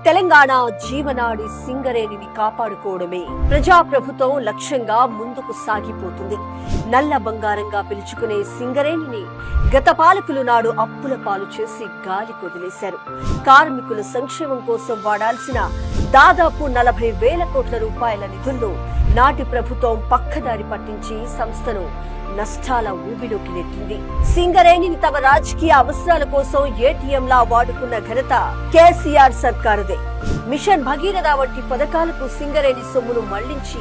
తెలంగాణ జీవనాడి సింగరేణిని కాపాడుకోవడమే ప్రజాప్రభుత్వం లక్ష్యంగా ముందుకు సాగిపోతుంది. నల్ల బంగారంగా పిలుచుకునే సింగరేణిని గత పాలకులు నాడు అప్పుల పాలు చేసి గాలి కొదిలేశారు. కార్మికుల సంక్షేమం కోసం వాడాల్సిన దాదాపు 40,000 కోట్ల రూపాయల నిధుల్లో నాటి ప్రభుత్వం పక్కదారి పట్టించి సంస్థను నష్టాల ఊబిలోకి నెట్టింది. సింగరేణిని తమ రాజకీయ అవసరాల కోసం ఏటీఎంలా వాడుకున్న ఘనత కేసీఆర్ సర్కారుదే. మిషన్ భగీరథ వంటి పథకాలకు సింగరేణి సొమ్మును మళ్లించి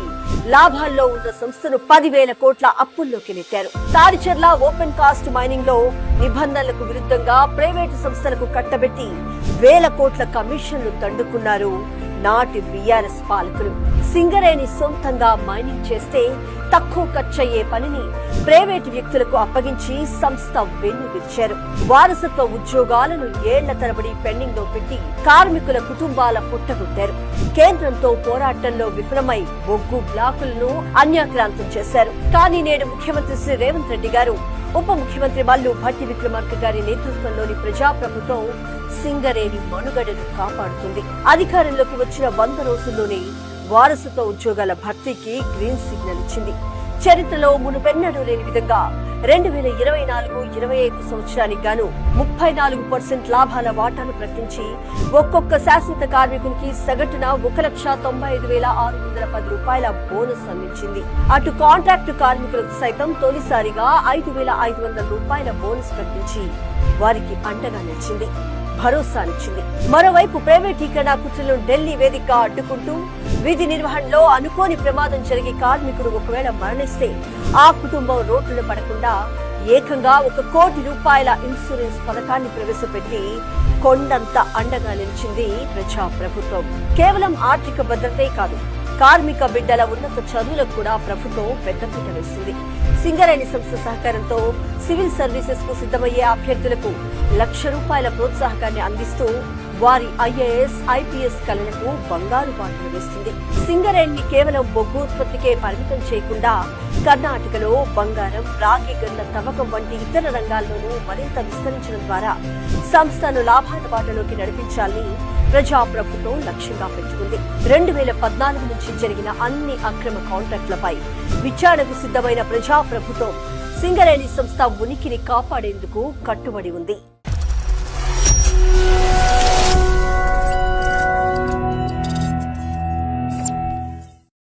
లాభాల్లో ఉన్న సంస్థను 10,000 కోట్ల అప్పుల్లోకి నెట్టారు. తాడిచెర్ల ఓపెన్ కాస్ట్ మైనింగ్ లో నిబంధనలకు విరుద్ధంగా ప్రైవేటు సంస్థలకు కట్టబెట్టి 1,000 కోట్ల కమిషన్లు దండుకున్నారు నాటి బీఆర్ఎస్ పాలకులు. సింగరేణి సొంతంగా మైనింగ్ చేస్తే తక్కువ ఖర్చయ్యే పనిని ప్రైవేటు వ్యక్తులకు అప్పగించి సంస్థ వెన్ను విరిచారు. వారసత్వ ఉద్యోగాలను ఏళ్ల తరబడి పెండింగ్ లో పెట్టి కార్మికుల కుటుంబాల పుట్టగొట్టారు. కేంద్రంతో పోరాటంలో విఫలమై బొగ్గు బ్లాకులను అన్యాక్రాంతం చేశారు. కానీ నేడు ముఖ్యమంత్రి శ్రీ రేవంత్ రెడ్డి గారు, ఉప ముఖ్యమంత్రి మల్లు భట్టి విక్రమార్క గారి నేతృత్వంలోని ప్రజాప్రభుత్వం సింగరేణి మనుగడను కాపాడుతుంది. అధికారంలోకి వచ్చిన 100 రోజుల్లోనే వారసత్వ ఉద్యోగాల భర్తీకి గ్రీన్ సిగ్నల్ ఇచ్చింది. చరిత్రలో మునుపెన్నడూ లేని విధంగా 2024-25 సంవత్సరానికి గాను 34% లాభాల వాటాను ప్రకటించి ఒక్కొక్క శాశ్వత కార్మికునికి సగటున 1,95,610 రూపాయల బోనస్ అందించింది. అటు కాంట్రాక్టు కార్మికులకు సైతం తొలిసారిగా 5,500 రూపాయల బోనస్ ప్రకటించి వారికి అండగా నిలిచింది, భరోసానిచ్చింది. మరోవైపు ప్రైవేటీకరణ కుట్రలను ఢిల్లీ వేదికగా అడ్డుకుంటూ విధి నిర్వహణలో అనుకోని ప్రమాదం జరిగి కార్మికుడు ఒకవేళ మరణిస్తే ఆ కుటుంబం రోడ్డున పడకుండా ఏకంగా 1 కోటి రూపాయల ఇన్సూరెన్స్ పథకాన్ని ప్రవేశపెట్టి కొండంత అండగా నిలిచింది ప్రజాప్రభుత్వం. కేవలం ఆర్థిక భద్రతే కాదు, కార్మిక బిడ్డల ఉన్నత చదువులకు కూడా ప్రభుత్వం పెద్దపీట వేసింది. సింగరేణి సంస్థ సహకారంతో సివిల్ సర్వీసెస్ కు సిద్ధమయ్యే అభ్యర్థులకు ₹1,00,000 ప్రోత్సాహకాన్ని అందిస్తూ వారి ఐఏఎస్, ఐపీఎస్ కళలకు బంగారు బాటలు వేస్తుంది. సింగరేణిని కేవలం బొగ్గు ఉత్పత్తికే పరిమితం చేయకుండా కర్ణాటకలో బంగారం, రాగి గనుల తవ్వకం వంటి ఇతర రంగాల్లోనూ మరింత విస్తరించడం ద్వారా సంస్థను లాభాల బాటలోకి నడిపించాలని ప్రజాప్రభుత్వం లక్ష్యంగా పెట్టుకుంది. 2014 నుంచి జరిగిన అన్ని అక్రమ కాంట్రాక్టులపై విచారణకు సిద్ధమైన ప్రజాప్రభుత్వం సింగరేణి సంస్థ ఉనికిని కాపాడేందుకు కట్టుబడి ఉంది.